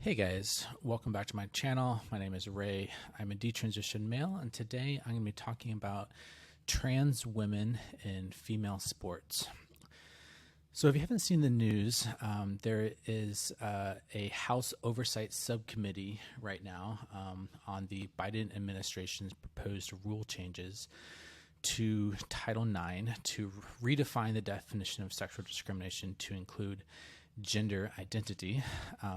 Hey guys, welcome back to my channel. My name is Ray. I'm a detransitioned male, and today I'm going to be talking about trans women in female sports. So if you haven't seen the news, there is a House Oversight Subcommittee right now on the Biden administration's proposed rule changes to Title IX to redefine the definition of sexual discrimination to include gender identity,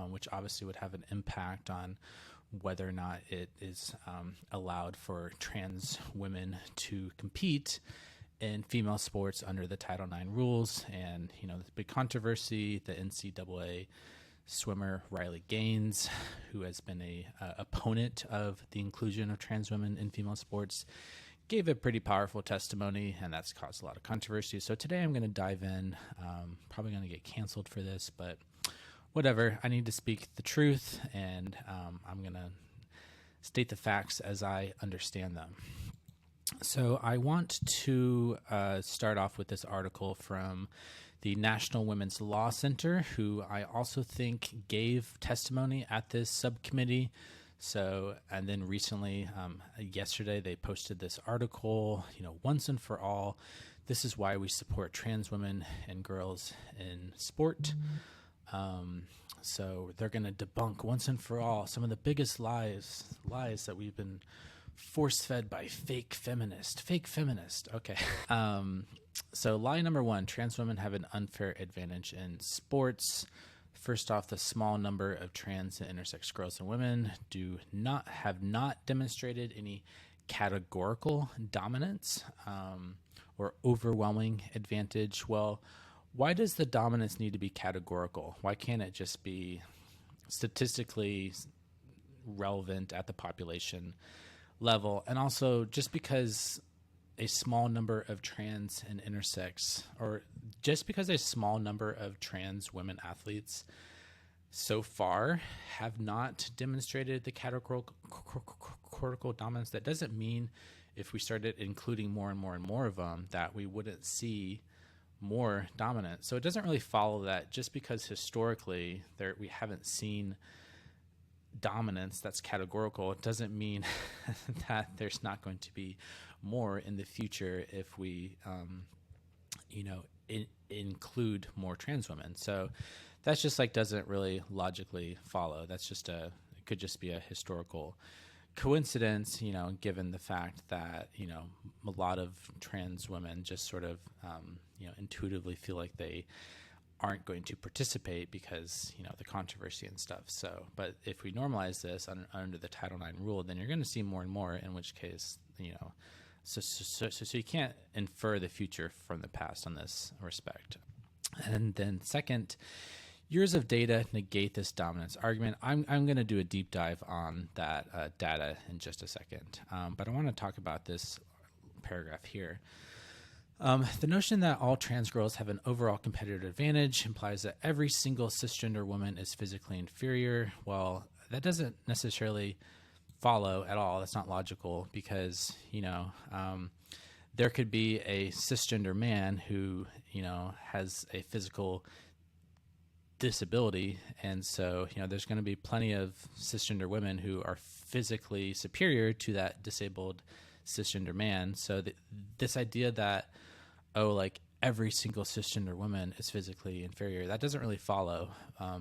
which obviously would have an impact on whether or not it is allowed for trans women to compete in female sports under the Title IX rules. And, you know, the big controversy, the NCAA swimmer Riley Gaines, who has been a opponent of the inclusion of trans women in female sports, gave a pretty powerful testimony, and that's caused a lot of controversy. So today I'm going to dive in. Probably going to get canceled for this, but whatever. I need to speak the truth, and I'm going to state the facts as I understand them. So I want to start off with this article from the National Women's Law Center, who I also think gave testimony at this subcommittee. So, and then recently, yesterday, they posted this article, you know, once and for all, this is why we support trans women and girls in sport. So they're going to debunk once and for all some of the biggest lies that we've been force-fed by fake feminist. Okay. So lie number one, trans women have an unfair advantage in sports. First off, the small number of trans and intersex girls and women have not demonstrated any categorical dominance or overwhelming advantage. Well, why does the dominance need to be categorical? Why can't it just be statistically relevant at the population level? And also, just because a small number of trans and intersex, or just because a small number of trans women athletes so far have not demonstrated the categorical dominance, that doesn't mean if we started including more and more and more of them that we wouldn't see more dominance. So it doesn't really follow that just because historically we haven't seen dominance that's categorical, it doesn't mean that there's not going to be more in the future if we include more trans women. So that's just doesn't really logically follow. It could just be a historical coincidence, given the fact that a lot of trans women just sort of intuitively feel like they aren't going to participate because the controversy and stuff. So, but if we normalize this under the Title IX rule, then you're going to see more and more. In which case, so you can't infer the future from the past on this respect. And then second, years of data negate this dominance argument. I'm going to do a deep dive on that data in just a second, but I want to talk about this paragraph here. The notion that all trans girls have an overall competitive advantage implies that every single cisgender woman is physically inferior. Well, that doesn't necessarily follow at all. That's not logical because, there could be a cisgender man who, has a physical disability. And so, there's going to be plenty of cisgender women who are physically superior to that disabled cisgender man. So this idea that, every single cisgender woman is physically inferior, that doesn't really follow.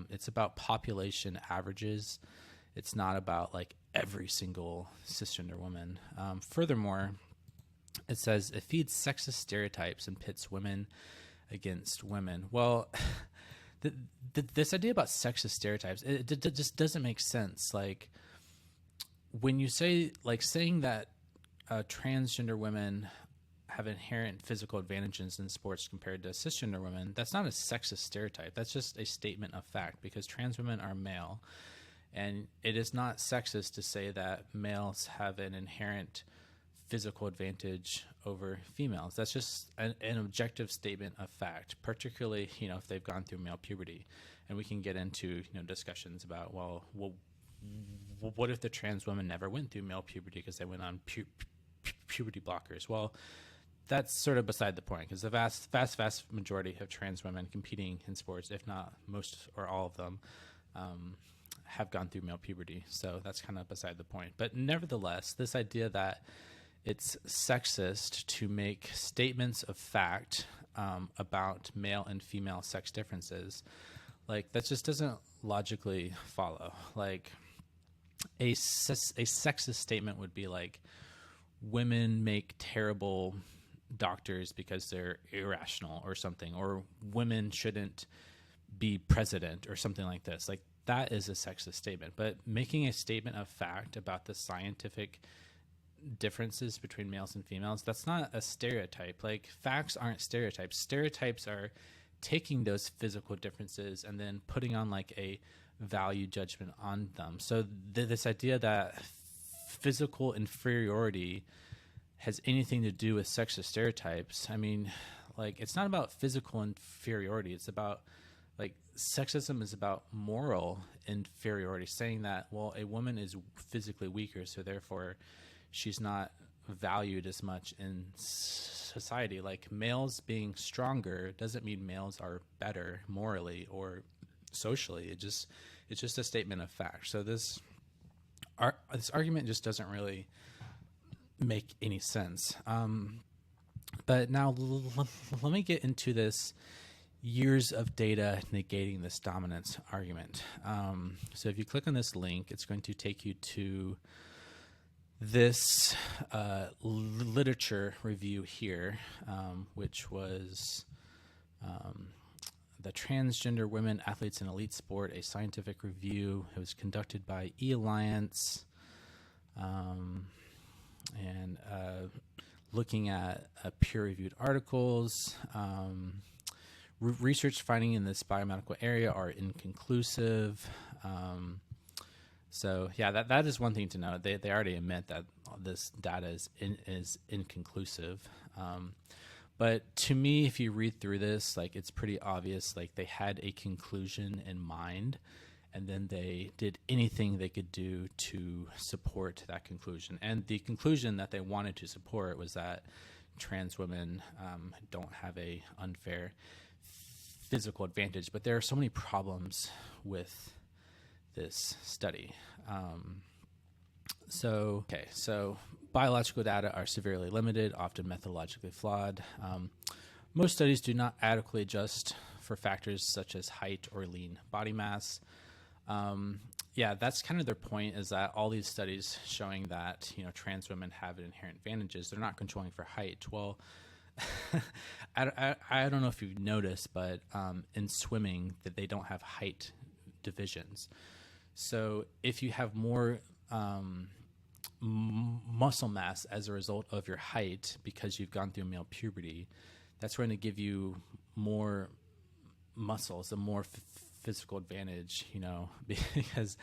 It's about population averages. It's not about every single cisgender woman. Furthermore, it says it feeds sexist stereotypes and pits women against women. Well, this idea about sexist stereotypes, it just doesn't make sense. When you say, saying that transgender women have inherent physical advantages in sports compared to cisgender women, that's not a sexist stereotype. That's just a statement of fact because trans women are male. And it is not sexist to say that males have an inherent physical advantage over females. That's just an objective statement of fact, particularly, if they've gone through male puberty. And we can get into, discussions about, well, what if the trans woman never went through male puberty because they went on puberty blockers? Well, that's sort of beside the point because the vast majority of trans women competing in sports, if not most or all of them, have gone through male puberty. So that's kind of beside the point. But nevertheless, this idea that it's sexist to make statements of fact about male and female sex differences, like that just doesn't logically follow. Like a sexist statement would be like, women make terrible doctors because they're irrational or something, or women shouldn't be president or something like this. Like that is a sexist statement. But making a statement of fact about the scientific differences between males and females, that's not a stereotype. Like facts aren't stereotypes. Stereotypes are taking those physical differences and then putting on like a value judgment on them. So this idea that physical inferiority has anything to do with sexist stereotypes, I mean, like it's not about physical inferiority. It's about like sexism is about moral inferiority, saying that, well, a woman is physically weaker, so therefore she's not valued as much in society. Like males being stronger doesn't mean males are better morally or socially. It's just a statement of fact. So this argument just doesn't really make any sense. But now let me get into this years of data negating this dominance argument. So if you click on this link, it's going to take you to this literature review here, which was the Transgender Women Athletes in Elite Sport, a scientific review. It was conducted by E-Alliance, and looking at peer-reviewed articles. Research finding in this biomedical area are inconclusive. So yeah, that is one thing to know. They already admit that this data is inconclusive. But to me, if you read through this, like it's pretty obvious, like they had a conclusion in mind, and then they did anything they could do to support that conclusion. And the conclusion that they wanted to support was that trans women don't have a unfair physical advantage. But there are so many problems with this study. So biological data are severely limited, often methodologically flawed. Most studies do not adequately adjust for factors such as height or lean body mass. Yeah, that's kind of their point, is that all these studies showing that, trans women have inherent advantages, they're not controlling for height. Well, I don't know if you've noticed, but in swimming that they don't have height divisions. So if you have more muscle mass as a result of your height because you've gone through male puberty, that's going to give you more muscles, a more physical advantage, because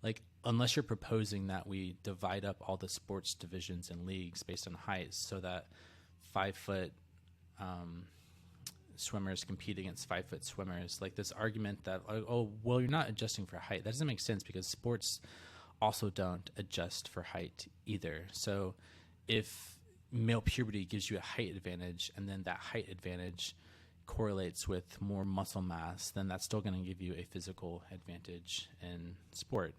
like unless you're proposing that we divide up all the sports divisions and leagues based on height so that 5-foot swimmers compete against 5-foot swimmers, like this argument that, oh, well, you're not adjusting for height, that doesn't make sense because sports also don't adjust for height either. So if male puberty gives you a height advantage and then that height advantage correlates with more muscle mass, then that's still going to give you a physical advantage in sport.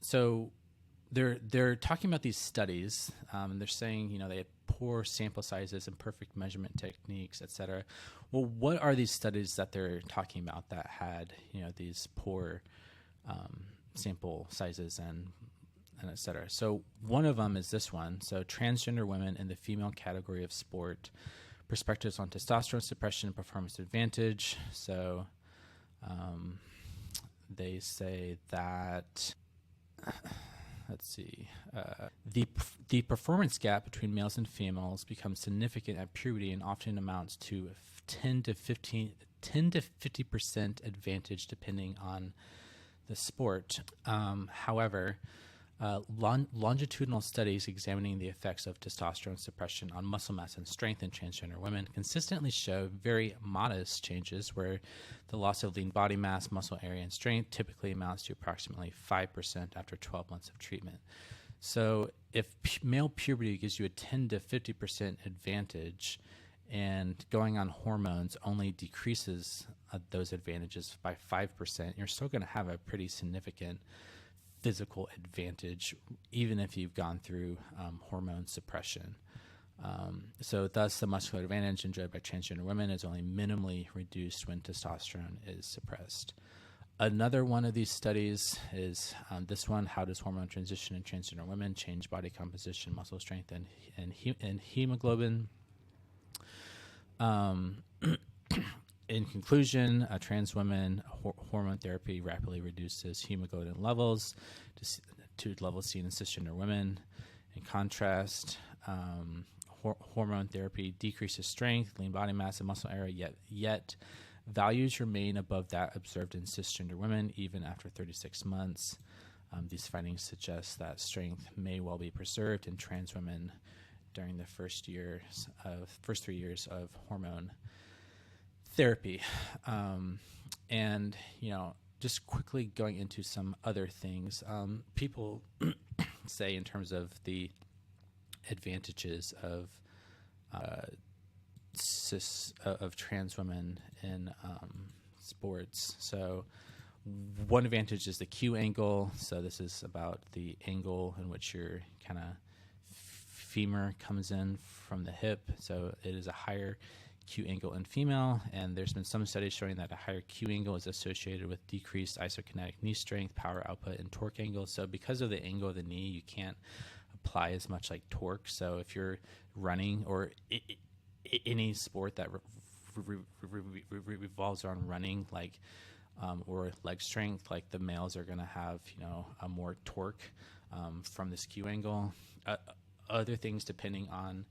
So they're talking about these studies, and they're saying, they had poor sample sizes, imperfect measurement techniques, et cetera. Well, what are these studies that they're talking about that had, these poor sample sizes and et cetera? So one of them is this one. So transgender women in the female category of sport, perspectives on testosterone suppression and performance advantage. So they say that, let's see, the performance gap between males and females becomes significant at puberty and often amounts to 10 to 50% advantage depending on the sport. However, longitudinal studies examining the effects of testosterone suppression on muscle mass and strength in transgender women consistently show very modest changes, where the loss of lean body mass, muscle area, and strength typically amounts to approximately 5% after 12 months of treatment. So if male puberty gives you a 10 to 50% advantage And going on hormones only decreases those advantages by 5%. You're still going to have a pretty significant physical advantage, even if you've gone through hormone suppression. So thus, the muscular advantage enjoyed by transgender women is only minimally reduced when testosterone is suppressed. Another one of these studies is this one: how does hormone transition in transgender women change body composition, muscle strength, and hemoglobin? In conclusion, trans women hormone therapy rapidly reduces hemoglobin levels to levels seen in cisgender women. In contrast, hormone therapy decreases strength, lean body mass, and muscle area, yet values remain above that observed in cisgender women even after 36 months. These findings suggest that strength may well be preserved in trans women during the first 3 years of hormone therapy. And, just quickly going into some other things, people say in terms of the advantages of trans women in sports. So one advantage is the Q angle. So this is about the angle in which your kind of femur comes in from the hip. So it is a higher Q angle in female, and there's been some studies showing that a higher Q angle is associated with decreased isokinetic knee strength, power output, and torque angle. So because of the angle of the knee, you can't apply as much like torque. So if you're running or any sport that revolves around running, like or leg strength, like the males are going to have a more torque from this Q angle. Other things depending on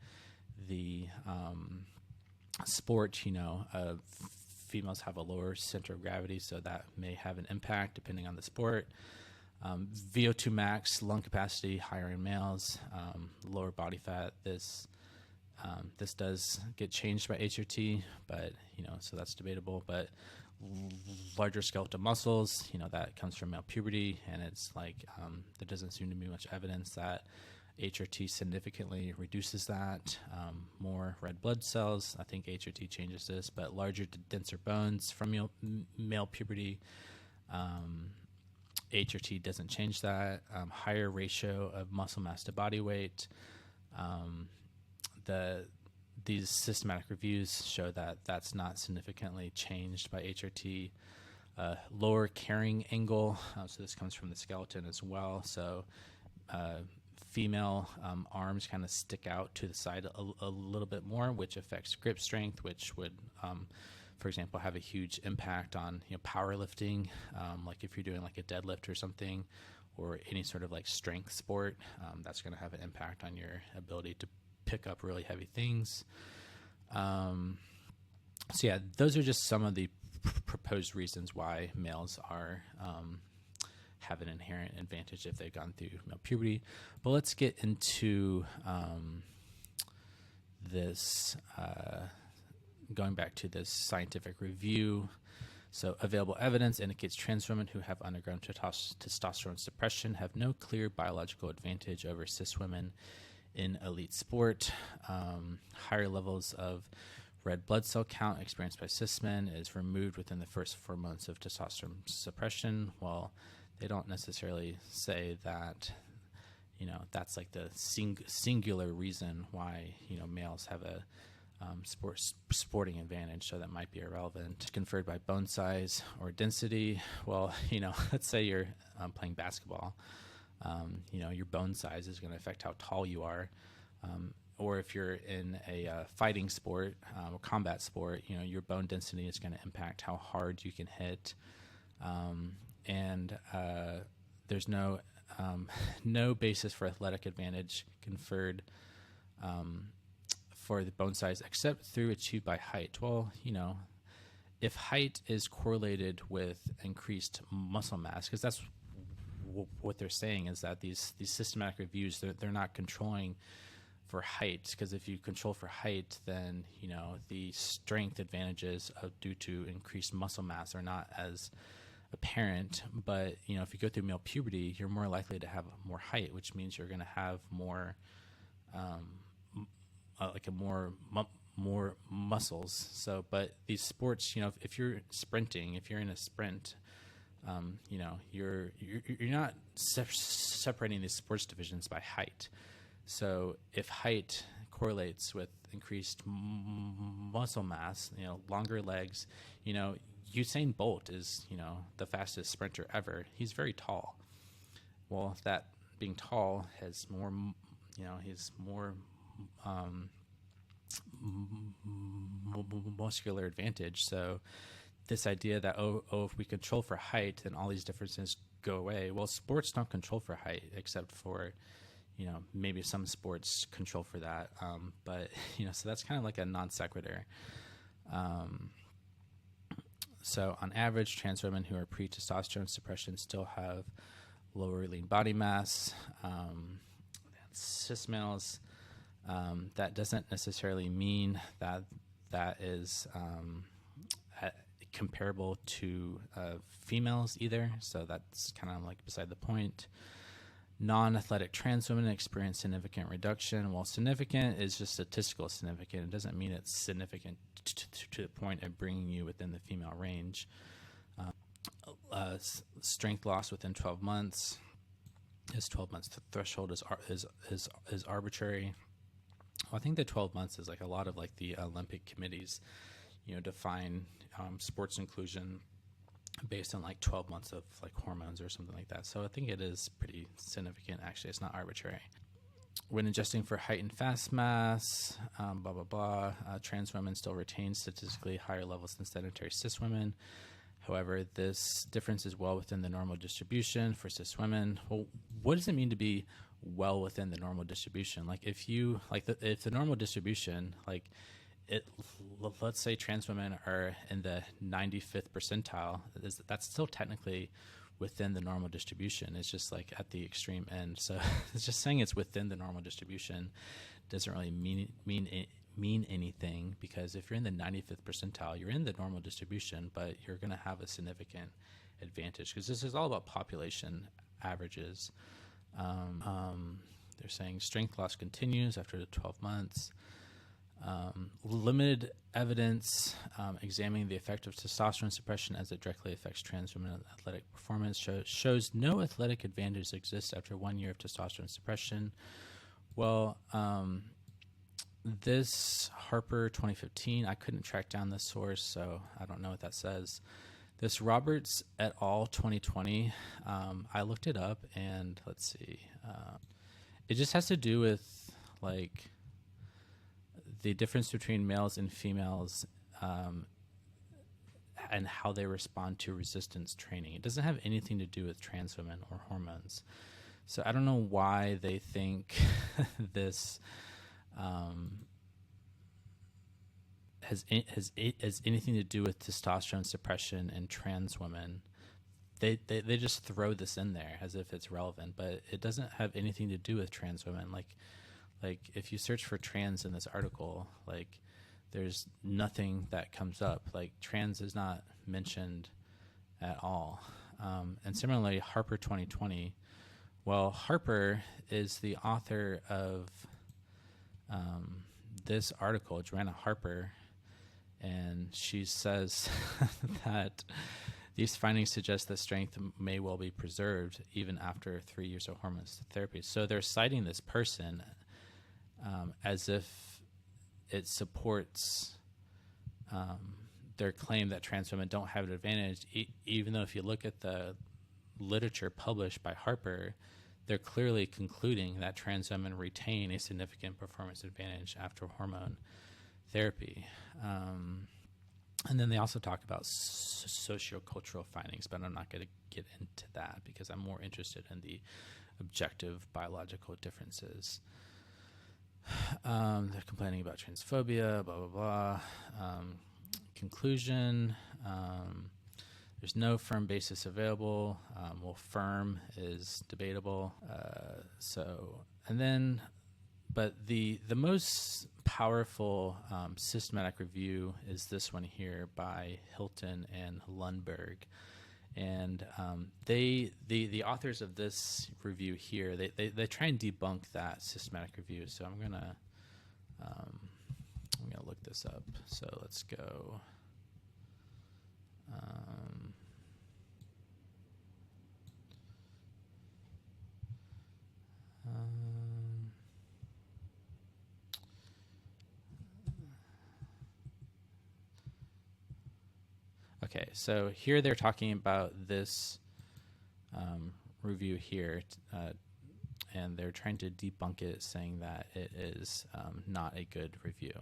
the sport, females have a lower center of gravity, so that may have an impact depending on the sport. VO2 max, lung capacity, higher in males, lower body fat. This does get changed by HRT, but so that's debatable. But larger skeletal muscles, that comes from male puberty, and it's like there doesn't seem to be much evidence that HRT significantly reduces that. More red blood cells, I think HRT changes this, but larger, denser bones from male puberty. HRT doesn't change that. Higher ratio of muscle mass to body weight. These systematic reviews show that that's not significantly changed by HRT. Lower carrying angle, so this comes from the skeleton as well. So female arms kind of stick out to the side a little bit more, which affects grip strength, which would, for example, have a huge impact on powerlifting, like if you're doing like a deadlift or something, or any sort of like strength sport. That's going to have an impact on your ability to pick up really heavy things. So yeah, those are just some of the proposed reasons why males are have an inherent advantage if they've gone through male puberty. But let's get into this, going back to this scientific review. So available evidence indicates trans women who have undergone testosterone suppression have no clear biological advantage over cis women in elite sport. Higher levels of red blood cell count experienced by cis men is removed within the first 4 months of testosterone suppression. Well, they don't necessarily say that, that's like the singular reason why, males have a sporting advantage, so that might be irrelevant. Conferred by bone size or density. Well, let's say you're playing basketball. Your bone size is going to affect how tall you are. Or if you're in a fighting sport, or combat sport, your bone density is going to impact how hard you can hit. And there's no basis for athletic advantage conferred for the bone size except through achieved by height. Well, if height is correlated with increased muscle mass, because that's what they're saying is that these systematic reviews, they're not controlling for height, because if you control for height, then the strength advantages due to increased muscle mass are not as apparent. But if you go through male puberty, you're more likely to have more height, which means you're going to have more like a more more muscles. So, but these sports, if you're sprinting, if you're in a sprint, you're not separating these sports divisions by height. So if height correlates with increased muscle mass, longer legs, Usain Bolt is, the fastest sprinter ever. He's very tall. Well, that being tall has more, he's more muscular advantage. So this idea that, if we control for height, then all these differences go away. Well, sports don't control for height, except for, maybe some sports control for that. But, so that's kind of like a non sequitur. So on average, trans women who are pre-testosterone suppression still have lower lean body mass. Cis males, that doesn't necessarily mean that is comparable to females either. So that's kind of like beside the point. Non-athletic trans women experience significant reduction. Well, significant is just statistical significant. It doesn't mean it's significant to the point of bringing you within the female range. Strength loss within 12 months. This 12 months threshold is arbitrary. Well, I think the 12 months is like a lot of like the Olympic committees, define sports inclusion based on like 12 months of like hormones or something like that. So I think it is pretty significant. Actually, it's not arbitrary. When adjusting for height and fat mass, trans women still retain statistically higher levels than sedentary cis women. However, this difference is well within the normal distribution for cis women. Well, what does it mean to be well within the normal distribution? Like if the normal distribution, like let's say trans women are in the 95th percentile, that's still technically within the normal distribution. It's just like at the extreme end. So it's just saying it's within the normal distribution doesn't really mean anything, because if you're in the 95th percentile, you're in the normal distribution, but you're going to have a significant advantage because this is all about population averages. They're saying strength loss continues after the 12 months. Limited evidence examining the effect of testosterone suppression as it directly affects trans women athletic performance shows no athletic advantage exists after 1 year of testosterone suppression. Well, this Harper 2015, I couldn't track down this source, so I don't know what that says. This Roberts et al. 2020, I looked it up, and let's see. It just has to do with like the difference between males and females and how they respond to resistance training. It doesn't have anything to do with trans women or hormones. So I don't know why they think this has anything to do with testosterone suppression in trans women. They just throw this in there as if it's relevant, but it doesn't have anything to do with trans women. Like if you search for trans in this article, like there's nothing that comes up. Like trans is not mentioned at all. And similarly, Harper 2020. Well, Harper is the author of this article, Joanna Harper, and she says that these findings suggest that strength may well be preserved even after 3 years of hormone therapy. So they're citing this person as if it supports their claim that trans women don't have an advantage, even though if you look at the literature published by Harper, they're clearly concluding that trans women retain a significant performance advantage after hormone therapy. And then they also talk about sociocultural findings, but I'm not going to get into that because I'm more interested in the objective biological differences. They're complaining about transphobia, blah, blah, blah. Conclusion, there's no firm basis available. Well, firm is debatable. But the most powerful systematic review is this one here by Hilton and Lundberg. And the authors of this review here, they try and debunk that systematic review. So I'm gonna look look this up. So let's go. Okay, so here they're talking about this review here, and they're trying to debunk it, saying that it is not a good review.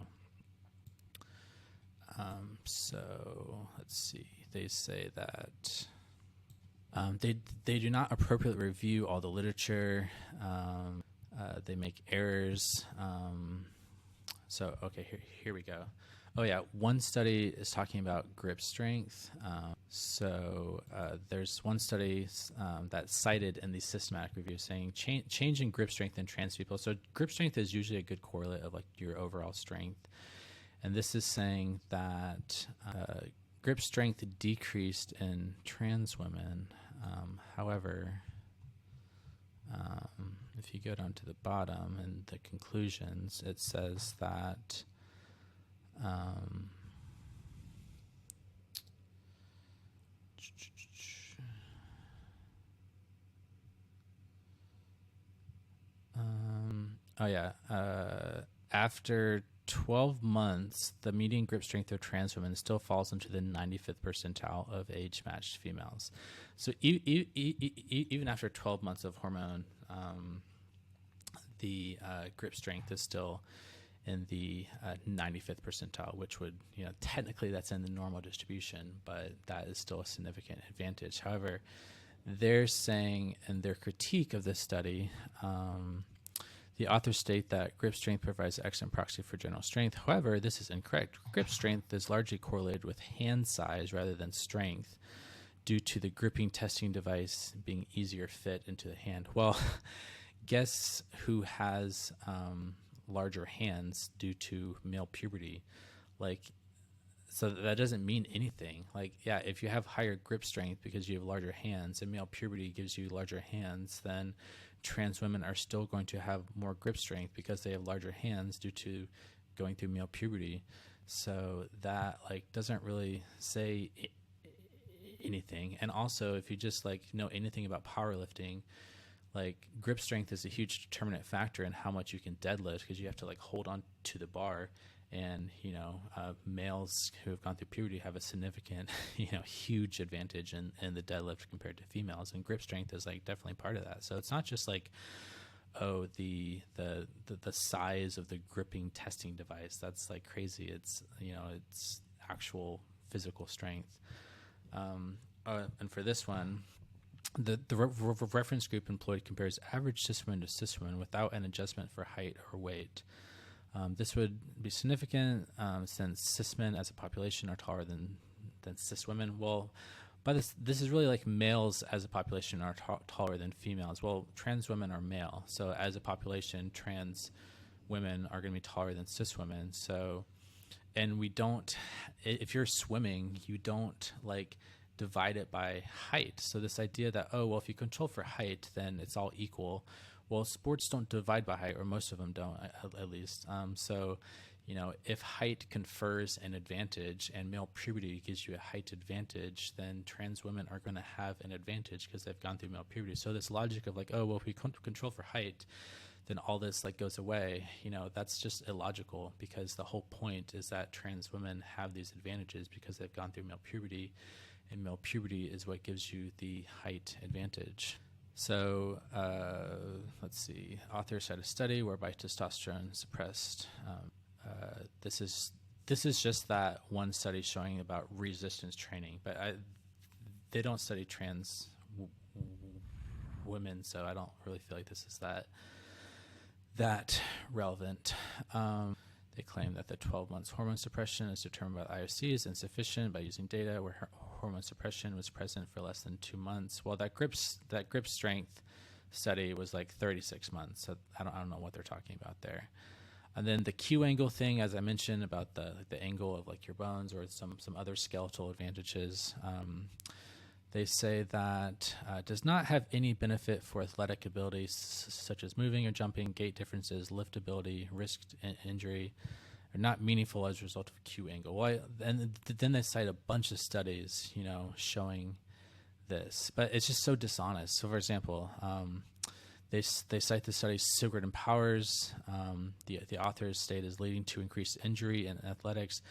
So let's see. They say that they do not appropriately review all the literature. They make errors. So okay, here we go. Oh yeah, one study is talking about grip strength. There's one study that's cited in the systematic review saying change in grip strength in trans people. So grip strength is usually a good correlate of like your overall strength. And this is saying that grip strength decreased in trans women. However, if you go down to the bottom in the conclusions, it says that after 12 months, the median grip strength of trans women still falls into the 95th percentile of age-matched females. So even after 12 months of hormone, the grip strength is still in the 95th percentile, which would, technically that's in the normal distribution, but that is still a significant advantage. However, they're saying in their critique of this study, the authors state that grip strength provides an excellent proxy for general strength. However, this is incorrect. Grip strength is largely correlated with hand size rather than strength due to the gripping testing device being easier fit into the hand. Well, guess who has larger hands due to male puberty? So that doesn't mean anything. If you have higher grip strength because you have larger hands and male puberty gives you larger hands, then trans women are still going to have more grip strength because they have larger hands due to going through male puberty. So that doesn't really say anything. And also, if you just know anything about powerlifting, grip strength is a huge determinant factor in how much you can deadlift because you have to hold on to the bar. And, males who have gone through puberty have a significant, huge advantage in the deadlift compared to females. And grip strength is definitely part of that. So it's not just the size of the gripping testing device. That's crazy. It's, it's actual physical strength. And for this one, the reference group employed compares average cis women to cis women without an adjustment for height or weight. This would be significant since cis men as a population are taller than cis women. Well, but this is really males as a population are taller than females. Well, trans women are male, so as a population, trans women are going to be taller than cis women. So, and we don't, if you're swimming, you don't divide it by height. So this idea that, if you control for height, then it's all equal. Well, sports don't divide by height, or most of them don't, at least. So, if height confers an advantage and male puberty gives you a height advantage, then trans women are going to have an advantage because they've gone through male puberty. So this logic of if we control for height, then all this goes away. That's just illogical because the whole point is that trans women have these advantages because they've gone through male puberty, and male puberty is what gives you the height advantage. So let's see. Authors had a study whereby testosterone suppressed. This is just that one study showing about resistance training, but they don't study trans women, so I don't really feel like this is that relevant. They claim that the 12 months hormone suppression is determined by the IOC is insufficient by using data where hormone suppression was present for less than 2 months. Well, that grip strength study was 36 months. So I don't know what they're talking about there. And then the Q angle thing, as I mentioned about the angle of your bones or some other skeletal advantages. They say that does not have any benefit for athletic abilities such as moving or jumping, gait differences, lift ability, risk injury, are not meaningful as a result of acute angle. Well, and then they cite a bunch of studies, showing this, but it's just so dishonest. So, for example, they cite the study Sigurd and Powers. The authors state is leading to increased injury in athletics,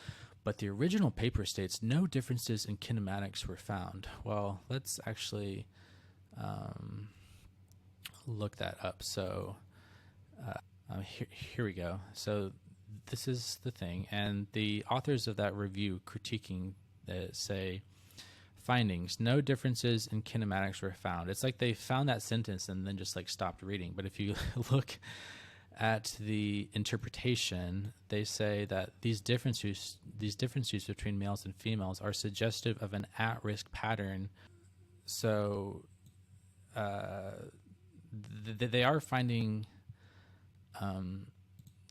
but the original paper states no differences in kinematics were found. Well, let's actually look that up. So here we go. So this is the thing, and the authors of that review critiquing say findings: no differences in kinematics were found. It's like they found that sentence and then just like stopped reading. But if you look at the interpretation, they say that these differences between males and females are suggestive of an at-risk pattern. So they are finding,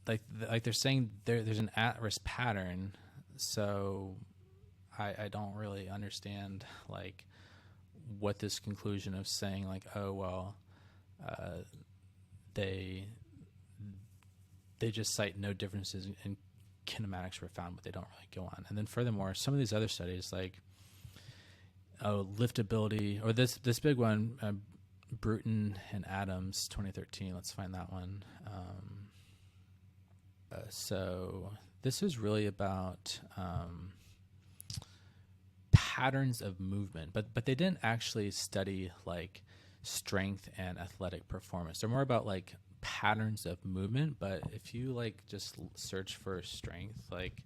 like they're saying there's an at-risk pattern. So I don't really understand like what this conclusion of saying like, oh well, they just cite no differences in kinematics were found, but they don't really go on. And then furthermore, some of these other studies like liftability, or this big one, Bruton and Adams 2013. Let's find that one. So this is really about patterns of movement, but they didn't actually study like strength and athletic performance. They're more about like patterns of movement. But if you like just search for strength, like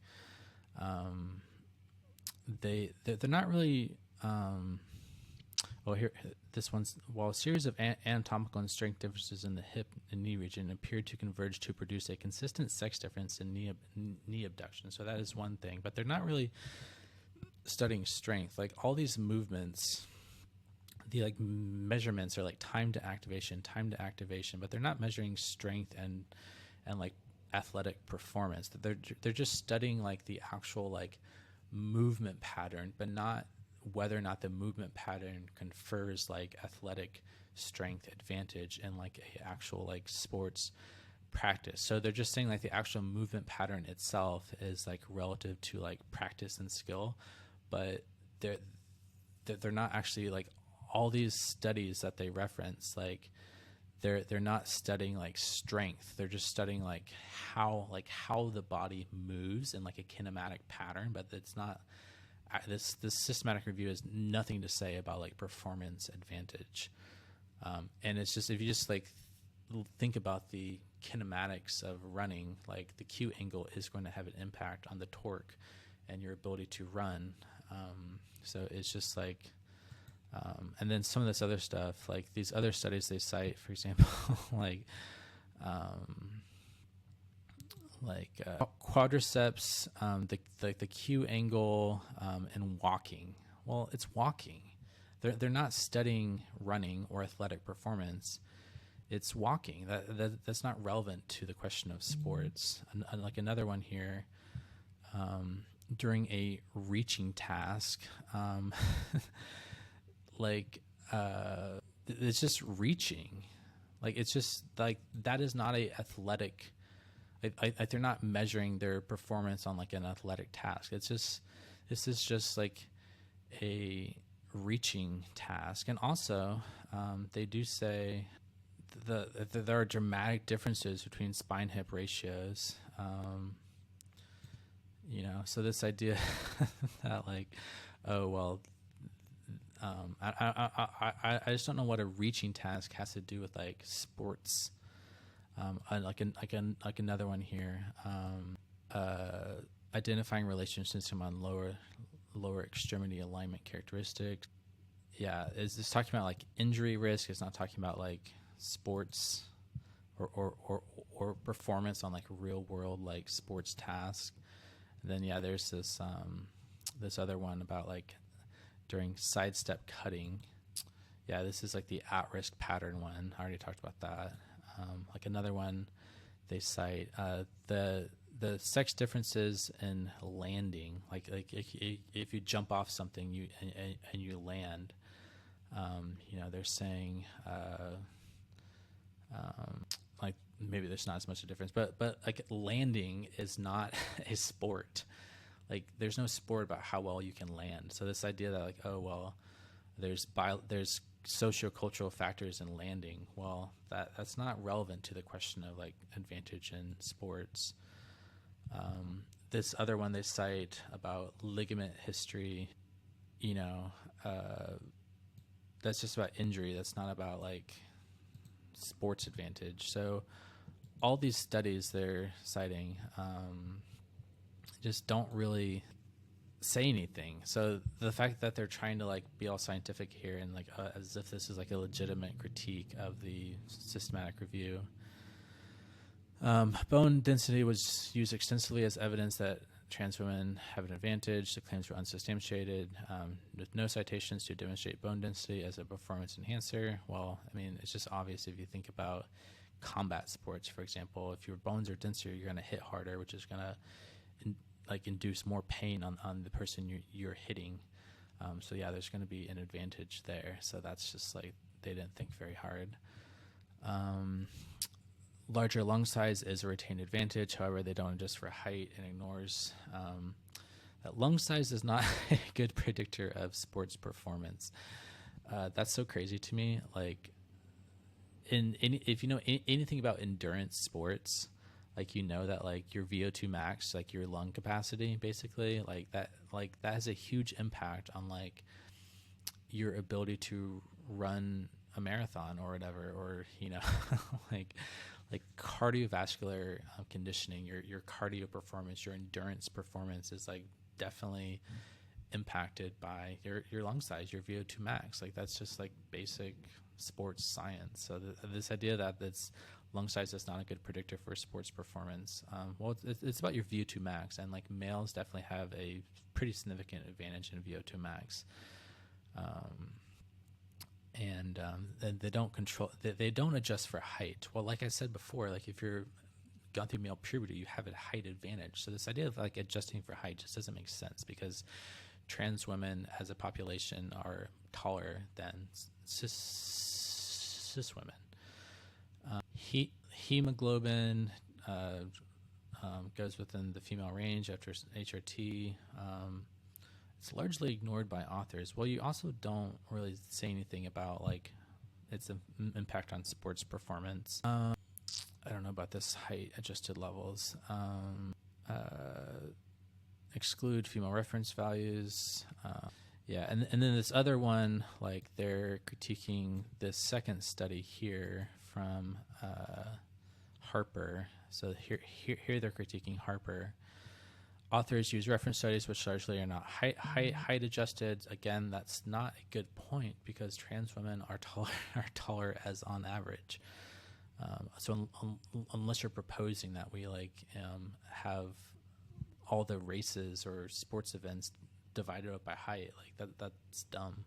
they're not really well, here, this one's, while a series of anatomical and strength differences in the hip and knee region appeared to converge to produce a consistent sex difference in knee abduction. So that is one thing, but they're not really studying strength. Like all these movements, the like measurements are like time to activation, but they're not measuring strength and like athletic performance. They're just studying like the actual like movement pattern, but not whether or not the movement pattern confers like athletic strength advantage in like a actual like sports practice. So they're just saying like the actual movement pattern itself is like relative to like practice and skill, but they're not actually like all these studies that they reference, like they're not studying like strength. They're just studying like how the body moves in like a kinematic pattern, but it's not. This systematic review has nothing to say about like performance advantage, and it's just, if you just like think about the kinematics of running, like the acute angle is going to have an impact on the torque and your ability to run. So it's just like, and then some of this other stuff, like these other studies they cite, for example, quadriceps, the Q angle, and walking. Well, it's walking. They're not studying running or athletic performance. It's walking. That's not relevant to the question of sports. Like another one here, during a reaching task, it's just reaching. Like it's just like that is not a athletic. They're not measuring their performance on like an athletic task. This is just like a reaching task. And also, they do say there are dramatic differences between spine hip ratios. So this idea that like, oh well, I just don't know what a reaching task has to do with like sports. Like another one here, identifying relationships among lower extremity alignment characteristics. Yeah, is this talking about like injury risk? It's not talking about like sports or performance on like real world like sports tasks. And then yeah, there's this this other one about like during sidestep cutting. Yeah, this is like the at-risk pattern one. I already talked about that. Like another one, they cite the sex differences in landing. Like if you jump off something and you land, they're saying like maybe there's not as much a difference, but like landing is not a sport. Like there's no sport about how well you can land. So this idea that like, oh well, there's sociocultural factors in landing. Well, that's not relevant to the question of like advantage in sports. This other one they cite about ligament history, that's just about injury. That's not about like sports advantage. So all these studies they're citing just don't really say anything. So the fact that they're trying to like be all scientific here and like as if this is like a legitimate critique of the systematic review. Bone density was used extensively as evidence that trans women have an advantage. The claims were unsubstantiated, with no citations to demonstrate bone density as a performance enhancer. Well, I mean, it's just obvious if you think about combat sports, for example. If your bones are denser, you're going to hit harder, which is going to induce more pain on the person you're hitting. So yeah, there's going to be an advantage there. So that's just like they didn't think very hard. Larger lung size is a retained advantage. However, they don't adjust for height and ignores that lung size is not a good predictor of sports performance. That's so crazy to me. Like, if you know anything about endurance sports, like that like your VO2 max, like your lung capacity, basically, like that has a huge impact on like your ability to run a marathon or whatever, or like cardiovascular conditioning, your cardio performance, your endurance performance is like definitely impacted by your lung size, your VO2 max. Like that's just like basic sports science. So this idea that that's lung size is not a good predictor for sports performance. Well, it's about your VO2 max, and like males definitely have a pretty significant advantage in VO2 max. And they don't control, they don't adjust for height. Well, like I said before, like if you're gone through male puberty, you have a height advantage. So this idea of like adjusting for height just doesn't make sense, because trans women as a population are taller than cis women. Haemoglobin goes within the female range after HRT. It's largely ignored by authors. Well, you also don't really say anything about like its impact on sports performance. I don't know about this height adjusted levels. Exclude female reference values. Yeah, and then this other one, like they're critiquing this second study here from Harper. So here they're critiquing Harper. Authors use reference studies which largely are not height adjusted. Again, that's not a good point, because trans women are taller as on average. So unless you're proposing that we like have all the races or sports events divided up by height, like that's dumb.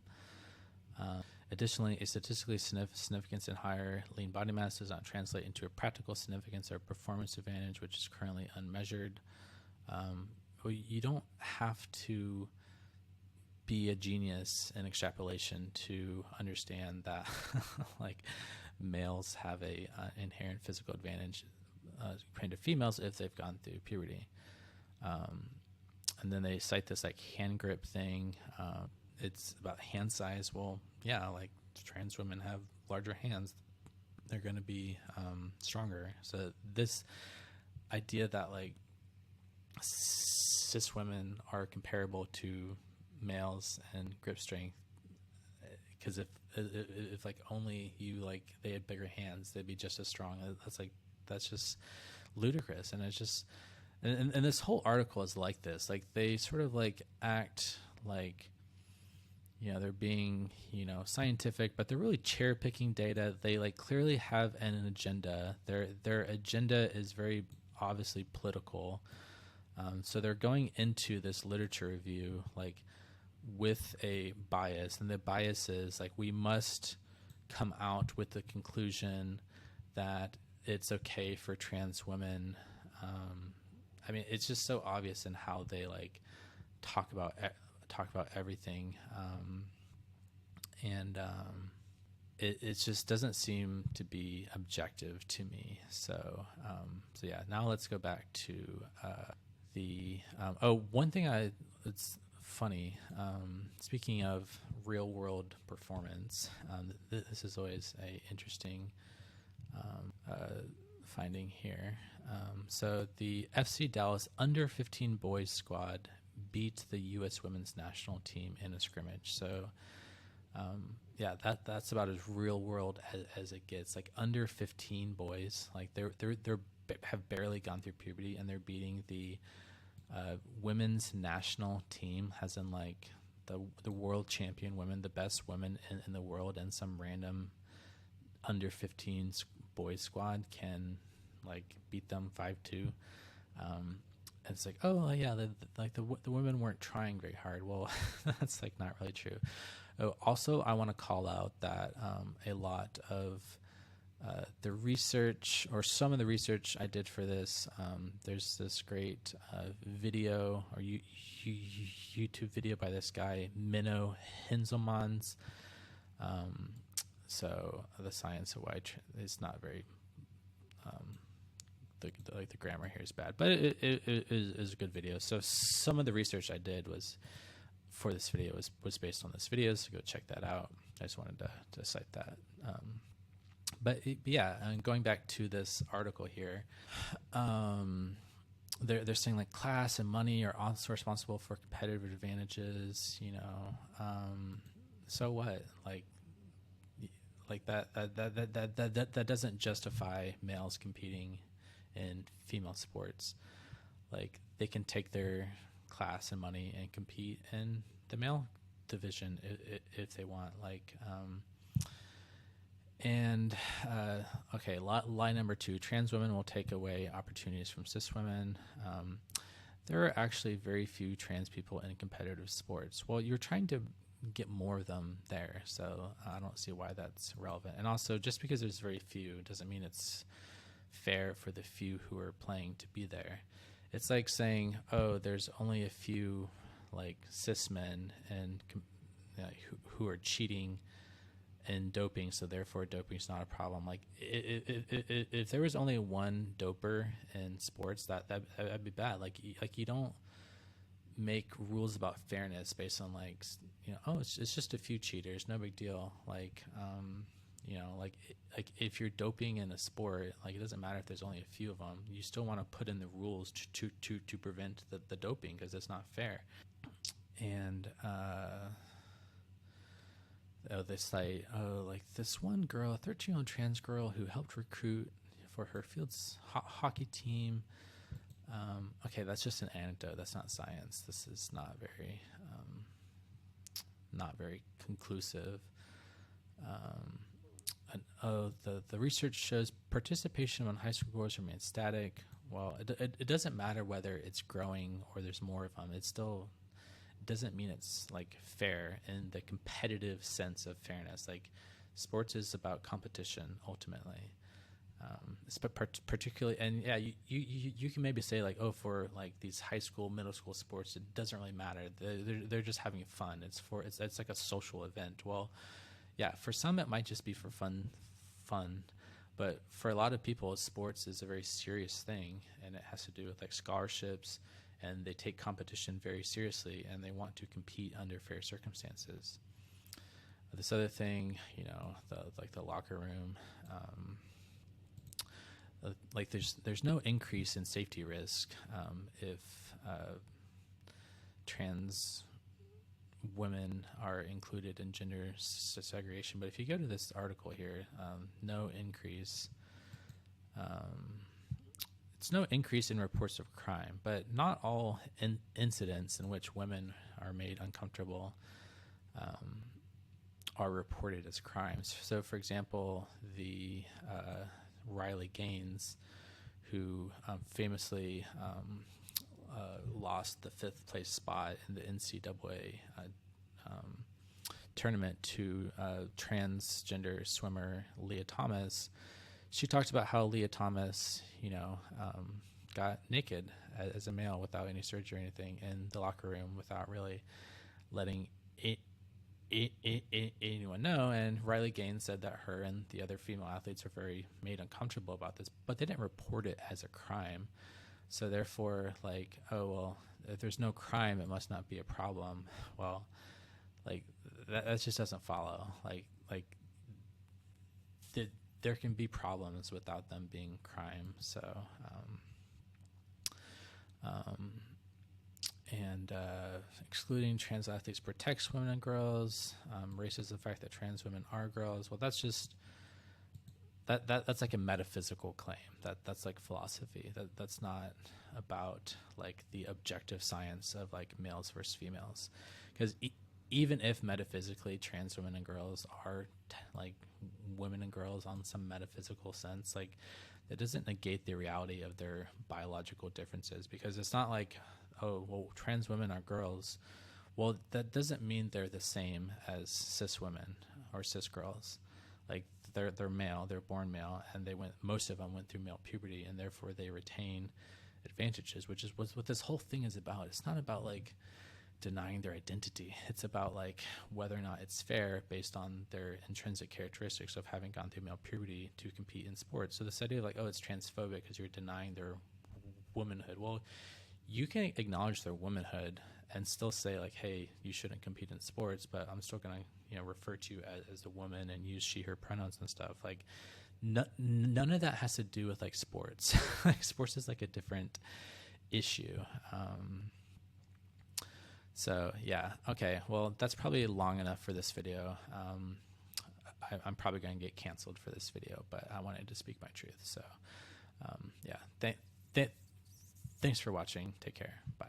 Additionally, a statistically significance in higher lean body mass does not translate into a practical significance or performance advantage, which is currently unmeasured. You don't have to be a genius in extrapolation to understand that like males have a inherent physical advantage compared to females if they've gone through puberty. And then they cite this like hand grip thing. It's about hand size. Well, yeah, like trans women have larger hands. They're going to be stronger. So this idea that like cis women are comparable to males and grip strength, because if like only you like they had bigger hands, they'd be just as strong. That's just ludicrous. And it's just and this whole article is like this. Like they sort of like act like they're being scientific, but they're really cherry picking data. They like clearly have an agenda. Their agenda is very obviously political. So they're going into this literature review like with a bias, and the bias is like we must come out with the conclusion that it's okay for trans women. I mean, it's just so obvious in how they like talk about everything, it just doesn't seem to be objective to me. So yeah, now let's go back to one thing it's funny. Speaking of real world performance, this is always a interesting finding here. So the FC Dallas under 15 boys squad beat the U.S. women's national team in a scrimmage. So yeah, that's about as real world as it gets. Like under 15 boys, like they're have barely gone through puberty, and they're beating the women's national team, as in like the world champion women, the best women in the world, and some random under 15 boys squad can like beat them 5-2. And it's like, oh yeah, the women weren't trying very hard. Well, that's like not really true. Also, I want to call out that a lot of the research, or some of the research I did for this, there's this great video or YouTube video by this guy, Menno Henselmans. So the science of why is not very, the grammar here is bad, but it is a good video. So some of the research I did for this video was based on this video, so go check that out. I just wanted to cite that. But yeah, and going back to this article here, they're saying like class and money are also responsible for competitive advantages. So what? Like that doesn't justify males competing in female sports. Like they can take their class and money and compete in the male division if they want. Okay, line number 2, trans women will take away opportunities from cis women. There are actually very few trans people in competitive sports. Well, you're trying to get more of them there, so I don't see why that's relevant. And also, just because there's very few doesn't mean it's fair for the few who are playing to be there. It's like saying, oh, there's only a few like cis men and who are cheating and doping, so therefore doping is not a problem. Like if there was only one doper in sports, that'd be bad. Like you don't make rules about fairness based on it's just a few cheaters, no big deal. Like if you're doping in a sport, like it doesn't matter if there's only a few of them. You still want to put in the rules to prevent the doping, because it's not fair. And they cite, like this one girl, a 13-year-old trans girl who helped recruit for her field's hockey team. Okay, that's just an anecdote. That's not science. This is not very conclusive. The research shows participation among high school girls remains static. Well, it doesn't matter whether it's growing or there's more of them. It still doesn't mean it's like fair in the competitive sense of fairness. Like sports is about competition ultimately. Particularly, and yeah, you can maybe say like, oh, for like these high school, middle school sports, it doesn't really matter. They're just having fun. It's like a social event. Well, yeah, for some it might just be for fun, but for a lot of people, sports is a very serious thing, and it has to do with like scholarships, and they take competition very seriously, and they want to compete under fair circumstances. This other thing, the locker room. Like there's no increase in safety risk if trans women are included in gender segregation. But if you go to this article here, no increase. It's no increase in reports of crime, but not all incidents in which women are made uncomfortable are reported as crimes. So, for example, the Riley Gaines, who famously lost the 5th place spot in the NCAA tournament to transgender swimmer Leah Thomas. She talked about how Leah Thomas, got naked as a male without any surgery or anything in the locker room without really letting anyone know. And Riley Gaines said that her and the other female athletes were very made uncomfortable about this, but they didn't report it as a crime. So therefore, like, oh, well, if there's no crime, it must not be a problem. Well, like that just doesn't follow. There can be problems without them being crime. So, excluding trans athletes protects women and girls, races the fact that trans women are girls. Well, that's just that's like a metaphysical claim. That's like philosophy. That's not about like the objective science of like males versus females, because even if metaphysically trans women and girls are like women and girls on some metaphysical sense, like it doesn't negate the reality of their biological differences, because it's not like, oh, well, trans women are girls. Well, that doesn't mean they're the same as cis women or cis girls. Like they're male, they're born male, and most of them went through male puberty, and therefore they retain advantages, which is what this whole thing is about. It's not about like denying their identity. It's about like whether or not it's fair based on their intrinsic characteristics of having gone through male puberty to compete in sports. So this idea of like, oh, it's transphobic because you're denying their womanhood. Well, you can acknowledge their womanhood and still say like, hey, you shouldn't compete in sports, but I'm still going to, refer to you as a woman and use she, her pronouns and stuff. Like none of that has to do with like sports. Like sports is like a different issue. So yeah, okay. Well, that's probably long enough for this video. I'm probably going to get canceled for this video, but I wanted to speak my truth. So yeah, thanks for watching. Take care. Bye.